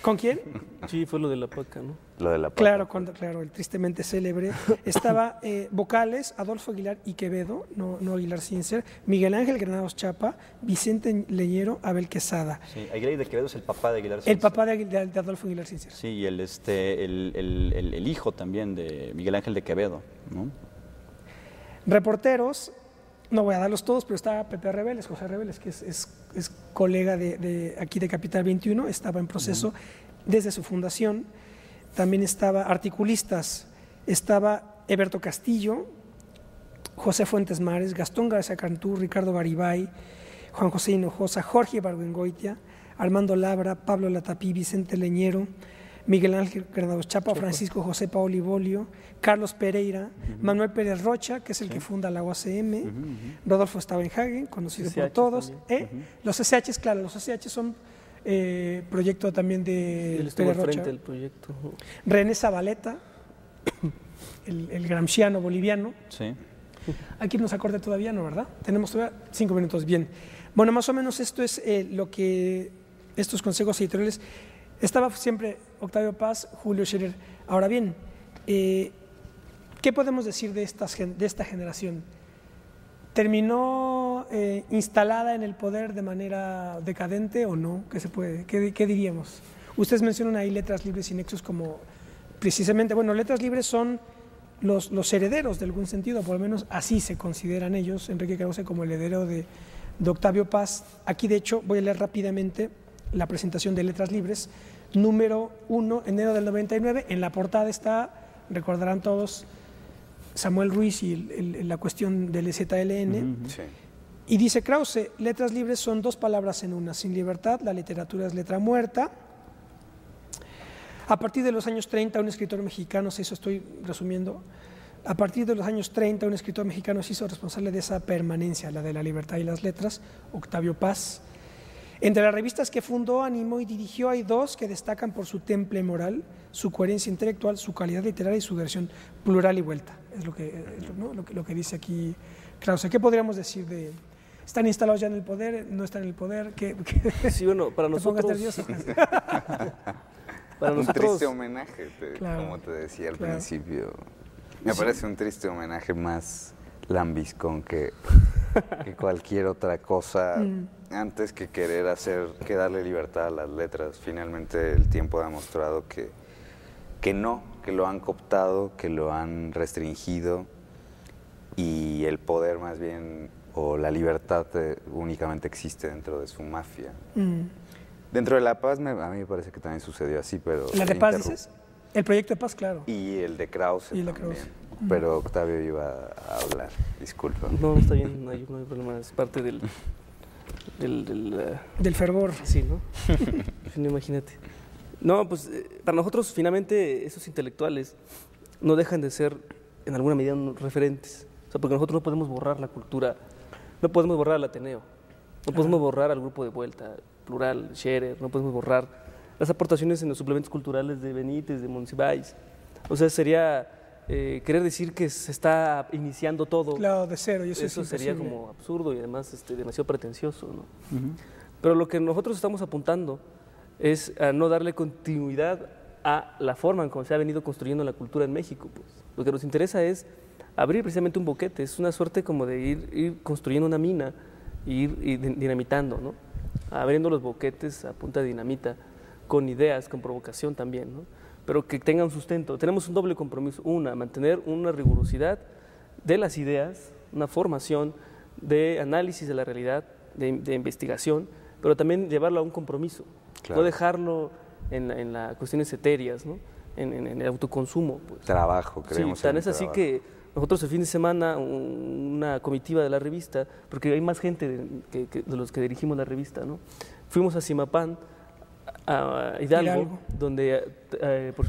¿Con quién? Sí, fue lo de la PAC, ¿no? Lo de la PAC. Claro, el tristemente célebre. Estaba vocales, Adolfo Aguilar y Quevedo, no Aguilar sin ser, Miguel Ángel Granados Chapa, Vicente Leñero, Abel Quesada. Sí, Aguilar de Quevedo es el papá de Aguilar sin ser. El papá de Adolfo Aguilar sin ser. Sí, y el hijo también de Miguel Ángel de Quevedo, ¿no? Reporteros, no voy a darlos todos, pero estaba Pepe Reveles, José Reveles, que es colega de aquí de Capital 21, estaba en Proceso desde su fundación. También estaba articulistas, estaba Eberto Castillo, José Fuentes Mares, Gastón García Cantú, Ricardo Garibay, Juan José Hinojosa, Jorge Ibargüengoitia, Armando Labra, Pablo Latapí, Vicente Leñero, Miguel Ángel Granados Chapa, Francisco José Paoli Bolio, Carlos Pereira, Manuel Pérez Rocha, que es el que funda la UACM, Rodolfo Stavenhagen, conocido por todos. Los SH, claro, los SH son proyecto también de Pérez Rocha. Rocha. Del proyecto. René Zabaleta, el gramsciano boliviano. Sí. Aquí nos acorde todavía, ¿no, verdad? Tenemos todavía 5 minutos, bien. Bueno, más o menos esto es lo que estos consejos editoriales. Estaba siempre Octavio Paz, Julio Scherer. Ahora bien, ¿qué podemos decir de esta generación? ¿Terminó instalada en el poder de manera decadente o no? ¿Qué diríamos? Ustedes mencionan ahí Letras Libres y Nexos como precisamente, bueno, Letras Libres son los herederos de algún sentido, por lo menos así se consideran ellos, Enrique Krause como el heredero de Octavio Paz. Aquí, de hecho, voy a leer rápidamente la presentación de Letras Libres, número 1, enero del 99. En la portada está, recordarán todos, Samuel Ruiz y la cuestión del ZLN. Sí. Y dice Krause, Letras Libres son 2 palabras en una. Sin libertad, la literatura es letra muerta. A partir de los años 30, un escritor mexicano, eso estoy resumiendo, a partir de los años 30, un escritor mexicano se hizo responsable de esa permanencia, la de la libertad y las letras, Octavio Paz. Entre las revistas que fundó, animó y dirigió hay 2 que destacan por su temple moral, su coherencia intelectual, su calidad literaria y su versión plural y vuelta. Es lo que dice aquí Krause. ¿Qué podríamos decir de...? ¿Están instalados ya en el poder? ¿No están en el poder? Sí, bueno, para nosotros... Para un nosotros, triste homenaje, claro, como te decía al claro, principio. Me parece un triste homenaje más lambiscón que cualquier otra cosa. Antes que querer que darle libertad a las letras. Finalmente el tiempo ha demostrado que no, que lo han cooptado, que lo han restringido, y el poder más bien, o la libertad únicamente existe dentro de su mafia. Dentro de La Paz, a mí me parece que también sucedió así, pero... ¿La de Paz dices? El proyecto de Paz, claro. Y el de Krause y el de también. Krause. Pero Octavio iba a hablar, disculpa. No, está bien, no hay problema, es parte del fervor. Sí, ¿no? No, imagínate. No, pues para nosotros finalmente esos intelectuales no dejan de ser en alguna medida referentes. O sea, porque nosotros no podemos borrar la cultura, no podemos borrar al Ateneo, no podemos borrar al Grupo de Vuelta, Plural, Scherer, no podemos borrar las aportaciones en los suplementos culturales de Benítez, de Monsiváis. O sea, sería querer decir que se está iniciando todo. Claro, de cero, y eso sería como absurdo y además demasiado pretencioso, ¿no? Pero lo que nosotros estamos apuntando es a no darle continuidad a la forma en cómo se ha venido construyendo la cultura en México. Pues. Lo que nos interesa es abrir precisamente un boquete, es una suerte como de ir construyendo una mina e ir dinamitando, ¿no? Abriendo los boquetes a punta de dinamita, con ideas, con provocación también, ¿no? Pero que tengan sustento. Tenemos un doble compromiso. Mantener una rigurosidad de las ideas, una formación de análisis de la realidad, de investigación, pero también llevarlo a un compromiso. Claro. No dejarlo en las cuestiones etéreas, ¿no? En el autoconsumo. Pues. Trabajo, creemos. Sí, tan es así que nosotros el fin de semana, una comitiva de la revista, porque hay más gente de los que dirigimos la revista, ¿no? Fuimos a Zimapán, a Hidalgo, donde,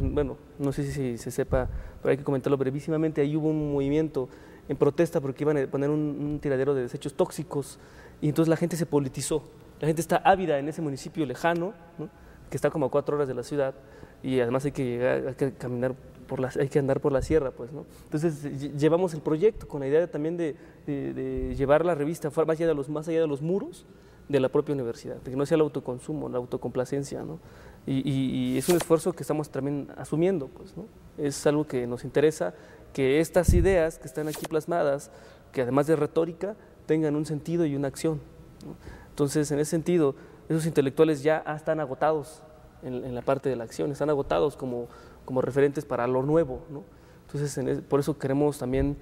bueno, no sé si se sepa, pero hay que comentarlo brevísimamente, ahí hubo un movimiento en protesta porque iban a poner un tiradero de desechos tóxicos y entonces la gente se politizó. La gente está ávida en ese municipio lejano, ¿no? Que está como a 4 horas de la ciudad y además hay que andar por la sierra, pues, ¿no? Entonces llevamos el proyecto con la idea también de llevar la revista más allá de los muros de la propia universidad, de que no sea el autoconsumo, la autocomplacencia, ¿no? Y es un esfuerzo que estamos también asumiendo, pues, ¿no? Es algo que nos interesa, que estas ideas que están aquí plasmadas, que además de retórica, tengan un sentido y una acción, ¿no? Entonces, en ese sentido, esos intelectuales ya están agotados en la parte de la acción, están agotados como referentes para lo nuevo, ¿no? Entonces, por eso queremos también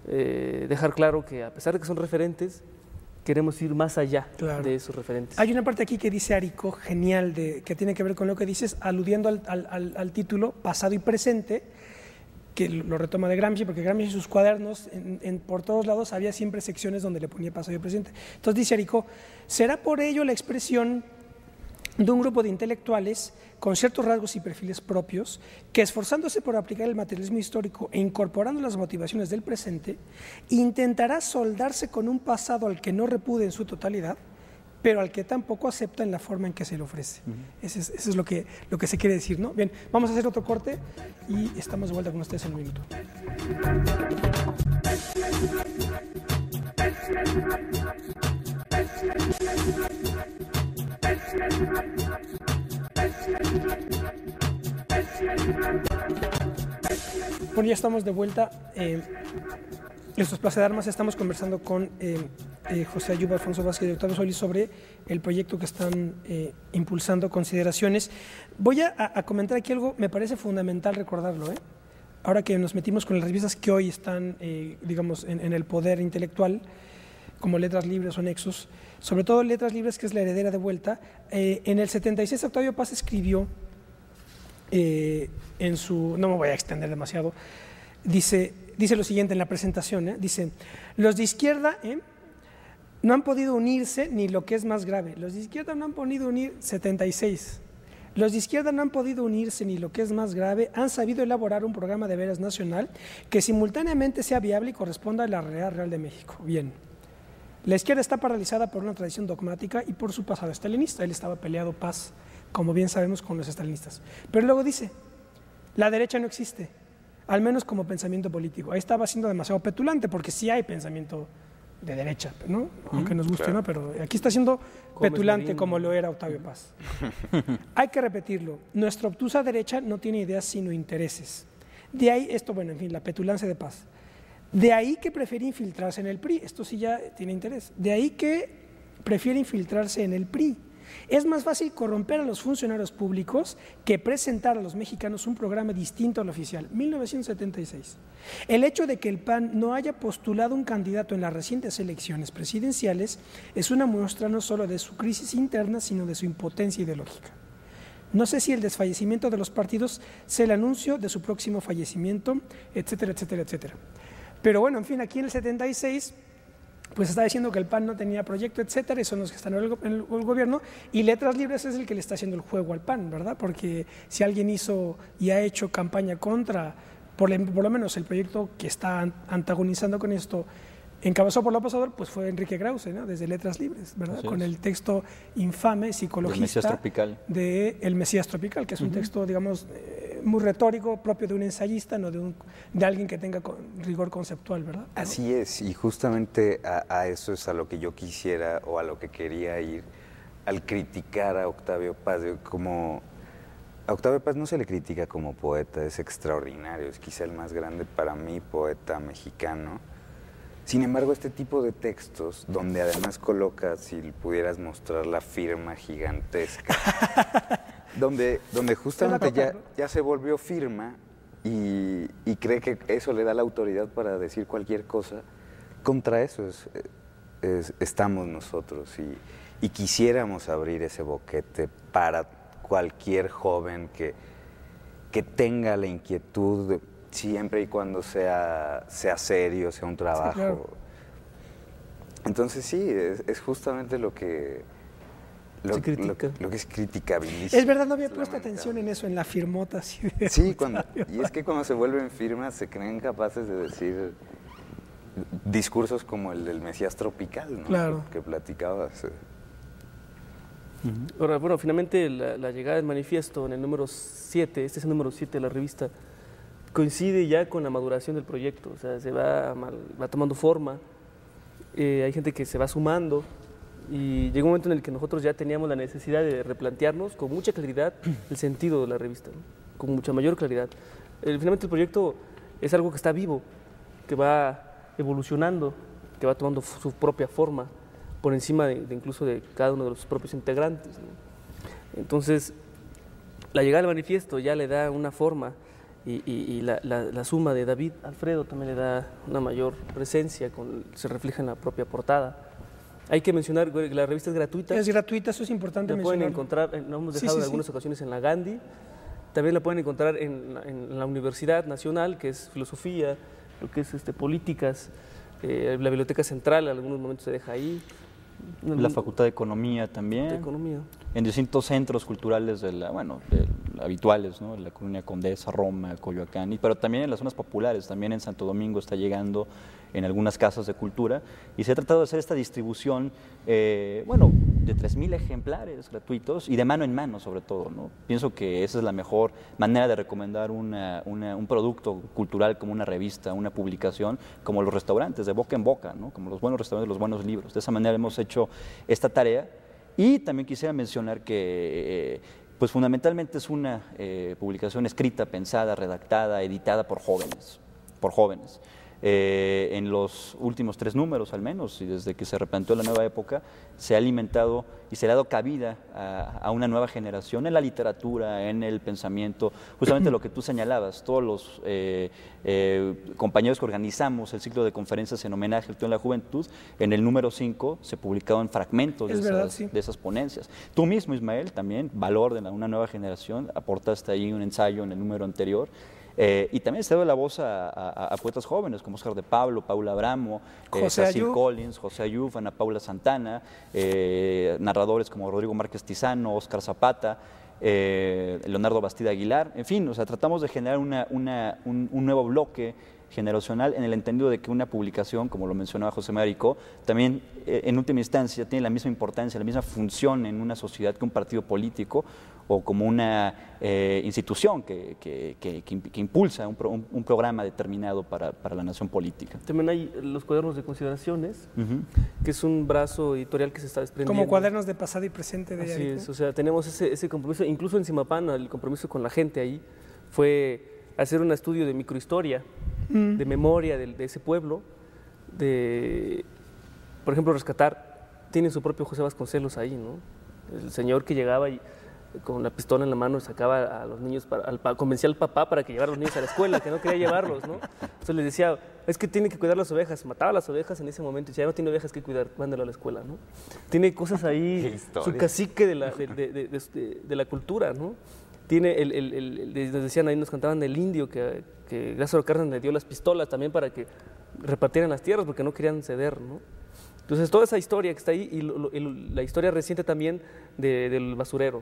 dejar claro que a pesar de que son referentes, queremos ir más allá de esos referentes. Hay una parte aquí que dice Arico, genial, que tiene que ver con lo que dices, aludiendo al título pasado y presente, que lo retoma de Gramsci, porque Gramsci en sus cuadernos, por todos lados, había siempre secciones donde le ponía pasado y presente. Entonces dice Arico, ¿será por ello la expresión de un grupo de intelectuales con ciertos rasgos y perfiles propios que, esforzándose por aplicar el materialismo histórico e incorporando las motivaciones del presente, intentará soldarse con un pasado al que no repudia en su totalidad, pero al que tampoco acepta en la forma en que se le ofrece. Eso es lo que se quiere decir, ¿no? Bien, vamos a hacer otro corte y estamos de vuelta con ustedes en un minuto. Bueno, ya estamos de vuelta. Esto es Plaza de Armas. Estamos conversando con José Ayuba Alfonso Vázquez y Octavio Solís sobre el proyecto que están impulsando, consideraciones. Voy a comentar aquí algo, me parece fundamental recordarlo, ahora que nos metimos con las revistas que hoy están, digamos, en el poder intelectual, como Letras Libres o Nexos, sobre todo Letras Libres, que es la heredera de Vuelta. En el 76 Octavio Paz escribió en su, no me voy a extender demasiado, dice lo siguiente en la presentación, dice: los de izquierda no han podido unirse, ni lo que es más grave, los de izquierda no han podido unir, 76, los de izquierda no han podido unirse, ni lo que es más grave, han sabido elaborar un programa de veras nacional que simultáneamente sea viable y corresponda a la realidad real de México. Bien, la izquierda está paralizada por una tradición dogmática y por su pasado estalinista. Él estaba peleado, Paz, como bien sabemos, con los estalinistas. Pero luego dice: la derecha no existe, al menos como pensamiento político. Ahí estaba siendo demasiado petulante, porque sí hay pensamiento de derecha, ¿no? Aunque nos guste, claro, ¿no? Pero aquí está siendo petulante como lo era Octavio Paz. Hay que repetirlo: nuestra obtusa derecha no tiene ideas sino intereses. De ahí esto, bueno, en fin, la petulancia de Paz. De ahí que prefiere infiltrarse en el PRI, esto sí ya tiene interés. De ahí que prefiere infiltrarse en el PRI. Es más fácil corromper a los funcionarios públicos que presentar a los mexicanos un programa distinto al oficial. 1976. El hecho de que el PAN no haya postulado un candidato en las recientes elecciones presidenciales es una muestra no solo de su crisis interna, sino de su impotencia ideológica. No sé si el desfallecimiento de los partidos sea el anuncio de su próximo fallecimiento, etcétera, etcétera, etcétera. Pero bueno, en fin, aquí en el 76, pues está diciendo que el PAN no tenía proyecto, etcétera, y son los que están en el gobierno, y Letras Libres es el que le está haciendo el juego al PAN, ¿verdad? Porque si alguien hizo y ha hecho campaña contra, por lo menos el proyecto que está antagonizando con esto, encabezado por López Obrador, pues fue Enrique Krause, ¿no? Desde Letras Libres, ¿verdad? Con el texto infame, psicologista de El Mesías Tropical, que es un texto, digamos, muy retórico, propio de un ensayista, no de alguien que tenga rigor conceptual, ¿verdad? Así es, y justamente a eso es a lo que yo quisiera o a lo que quería ir al criticar a Octavio Paz. Como a Octavio Paz no se le critica como poeta, es extraordinario, es quizá el más grande para mí poeta mexicano. Sin embargo, este tipo de textos, donde además colocas, si pudieras mostrar la firma gigantesca, donde justamente ya se volvió firma y cree que eso le da la autoridad para decir cualquier cosa, contra eso estamos nosotros y quisiéramos abrir ese boquete para cualquier joven que tenga la inquietud, siempre y cuando sea serio, sea un trabajo. Sí, claro. Entonces sí, es justamente lo que es criticabilísimo. Es verdad, no había puesto atención en eso, en la firmota. Así de sí, y es que cuando se vuelven firmas se creen capaces de decir discursos como el del Mesías Tropical, ¿no? Claro. Que platicabas. Ahora, bueno, finalmente la llegada del manifiesto en el número 7, este es el número 7 de la revista, coincide ya con la maduración del proyecto, o sea, se va tomando forma, hay gente que se va sumando y llega un momento en el que nosotros ya teníamos la necesidad de replantearnos con mucha claridad el sentido de la revista, ¿no? Con mucha mayor claridad. Finalmente el proyecto es algo que está vivo, que va evolucionando, que va tomando su propia forma por encima incluso de cada uno de los propios integrantes, ¿no? Entonces, la llegada del manifiesto ya le da una forma. Y la suma de David Alfredo también le da una mayor presencia, se refleja en la propia portada. Hay que mencionar que la revista es gratuita. Es gratuita, eso es importante mencionar. La pueden encontrar, lo hemos dejado en algunas ocasiones en la Gandhi, también la pueden encontrar en la Universidad Nacional, que es filosofía, lo que es políticas, la Biblioteca Central, en algunos momentos se deja ahí. La Facultad de Economía también. De Economía. en distintos centros culturales habituales, ¿no? La Colonia Condesa, Roma, Coyoacán, pero también en las zonas populares, también en Santo Domingo está llegando en algunas casas de cultura, y se ha tratado de hacer esta distribución, de 3,000 ejemplares gratuitos y de mano en mano sobre todo, ¿no? Pienso que esa es la mejor manera de recomendar un producto cultural como una revista, una publicación, como los restaurantes, de boca en boca, ¿no? Como los buenos restaurantes, los buenos libros. De esa manera hemos hecho esta tarea. Y también quisiera mencionar que pues fundamentalmente es una publicación escrita, pensada, redactada, editada por jóvenes. En los últimos 3 números al menos, y desde que se replanteó la nueva época, se ha alimentado y se le ha dado cabida a una nueva generación en la literatura, en el pensamiento, justamente lo que tú señalabas, todos los compañeros que organizamos el ciclo de conferencias en homenaje al Tío de la Juventud, en el número 5 se publicaron fragmentos de esas ponencias. Tú mismo, Ismael, también, valor de una nueva generación, aportaste ahí un ensayo en el número anterior. Y también se ha dado la voz a poetas jóvenes como Oscar de Pablo, Paula Abramo, Cecil Collins, José Ayuf, Ana Paula Santana, narradores como Rodrigo Márquez Tizano, Óscar Zapata, Leonardo Bastida Aguilar, en fin, o sea, tratamos de generar un nuevo bloque generacional en el entendido de que una publicación, como lo mencionaba José Maricó, también en última instancia tiene la misma importancia, la misma función en una sociedad que un partido político o como una institución que impulsa un programa determinado para la nación política. También hay los cuadernos de consideraciones, que es un brazo editorial que se está desprendiendo. Como cuadernos de pasado y presente de Así es, o sea, tenemos ese compromiso, incluso en Zimapán, el compromiso con la gente ahí fue hacer un estudio de microhistoria, de memoria de ese pueblo, por ejemplo, rescatar, tiene su propio José Vasconcelos ahí, ¿no? El señor que llegaba y con la pistola en la mano sacaba a los niños, convencía al papá para que llevara a los niños a la escuela, que no quería llevarlos, ¿no? Entonces les decía, es que tiene que cuidar las ovejas, mataba las ovejas en ese momento, y decía, ya no tiene ovejas que cuidar, mándalo a la escuela, ¿no? Tiene cosas ahí, su cacique de la cultura, ¿no? Tiene nos decían ahí, nos cantaban del indio que Lázaro Cárdenas le dio las pistolas también para que repartieran las tierras porque no querían ceder, ¿no? Entonces toda esa historia que está ahí y la historia reciente también del basurero,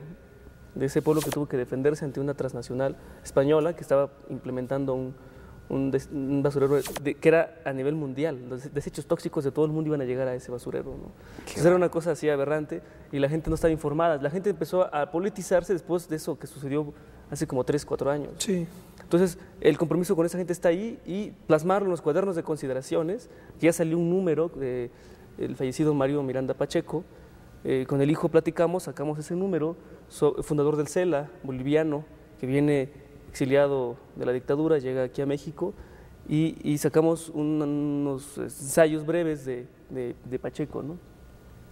de ese pueblo que tuvo que defenderse ante una transnacional española que estaba implementando un basurero que era a nivel mundial. Los desechos tóxicos de todo el mundo iban a llegar a ese basurero, ¿no? Entonces era una cosa así aberrante y la gente no estaba informada. La gente empezó a politizarse después de eso que sucedió hace como 3, 4 años. Sí. Entonces el compromiso con esa gente está ahí y plasmarlo en los cuadernos de consideraciones, que ya salió un número del fallecido Mario Miranda Pacheco. Con el hijo platicamos, sacamos ese número, fundador del CELA, boliviano, que viene exiliado de la dictadura, llega aquí a México y sacamos unos ensayos breves de Pacheco, ¿no?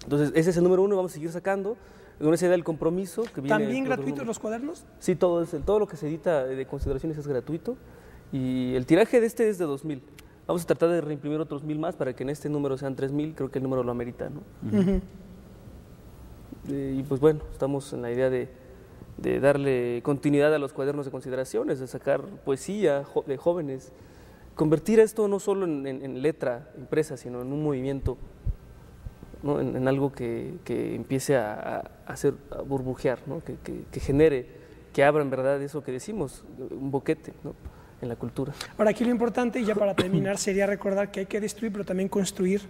Entonces ese es el número 1, vamos a seguir sacando, con esa idea del compromiso. Que viene ¿También gratuitos los cuadernos? Sí, todo lo que se edita de consideraciones es gratuito y el tiraje de este es de 2,000. Vamos a tratar de reimprimir otros 1,000 más para que en este número sean 3,000, creo que el número lo amerita, ¿no? Y pues bueno, estamos en la idea de darle continuidad a los cuadernos de consideraciones, de sacar poesía de jóvenes, convertir esto no solo en letra impresa, sino en un movimiento, ¿no? en algo que empiece a burbujear, ¿no? que genere, que abra en verdad eso que decimos, un boquete, ¿no? En la cultura. Ahora, aquí lo importante, y ya para terminar, sería recordar que hay que destruir, pero también construir.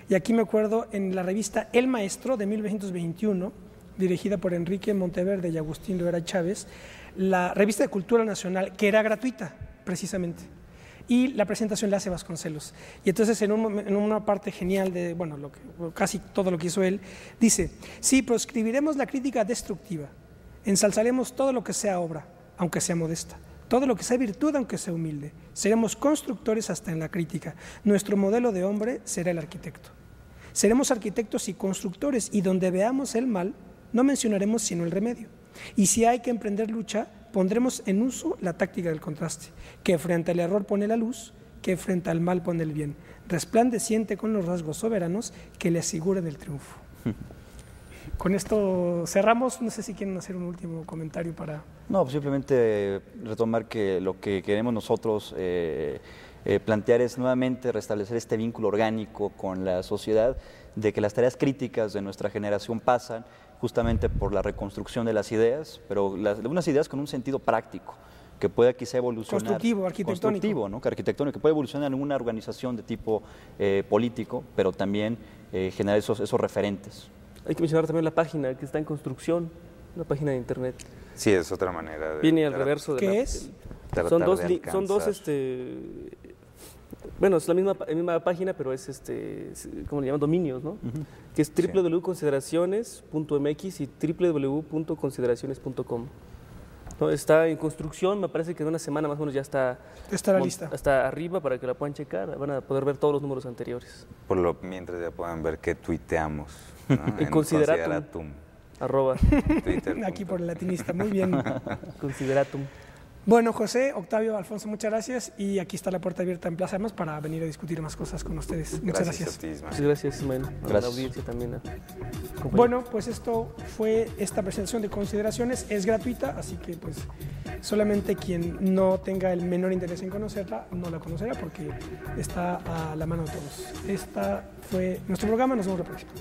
Y aquí me acuerdo en la revista El Maestro de 1921, dirigida por Enrique Monteverde y Agustín Rivera Chávez, la revista de Cultura Nacional, que era gratuita, precisamente. Y la presentación la hace Vasconcelos. Y entonces, en una parte genial de, bueno, casi todo lo que hizo él, dice: sí, proscribiremos la crítica destructiva, ensalzaremos todo lo que sea obra, aunque sea modesta. Todo lo que sea virtud, aunque sea humilde. Seremos constructores hasta en la crítica. Nuestro modelo de hombre será el arquitecto. Seremos arquitectos y constructores, y donde veamos el mal, no mencionaremos sino el remedio. Y si hay que emprender lucha, pondremos en uso la táctica del contraste, que frente al error pone la luz, que frente al mal pone el bien, resplandeciente con los rasgos soberanos que le aseguran el triunfo. Con esto cerramos, no sé si quieren hacer un último comentario para... No, pues simplemente retomar que lo que queremos nosotros plantear es nuevamente restablecer este vínculo orgánico con la sociedad, de que las tareas críticas de nuestra generación pasan justamente por la reconstrucción de las ideas, pero unas ideas con un sentido práctico, que pueda quizá evolucionar. Constructivo, arquitectónico. Constructivo, ¿no? Arquitectónico, que puede evolucionar en una organización de tipo político, pero también generar esos referentes. Hay que mencionar también la página que está en construcción, una página de internet. Sí, es otra manera de... Viene al reverso de ¿Qué es? Son dos, alcanzar. bueno, es la misma página, pero es ¿cómo le llaman? Dominios, ¿no? Que es www.consideraciones.mx y www.consideraciones.com. ¿No? Está en construcción, me parece que en una semana más o menos ya está... Estará lista. Hasta arriba para que la puedan checar, van a poder ver todos los números anteriores. Mientras ya puedan ver que tuiteamos, ¿no? En Consideratum. Twitter. Aquí por el latinista, muy bien. Consideratum. Bueno, José, Octavio, Alfonso, muchas gracias. Y aquí está la puerta abierta en Plaza Armas para venir a discutir más cosas con ustedes. Muchas gracias. A ti, Ismael. Muchas gracias, Ismael. A la Gracias. audiencia también. Bueno, pues esto fue esta presentación de Consideraciones. Es gratuita, así que pues solamente quien no tenga el menor interés en conocerla, no la conocerá porque está a la mano de todos. Esta fue nuestro programa. Nos vemos la próxima.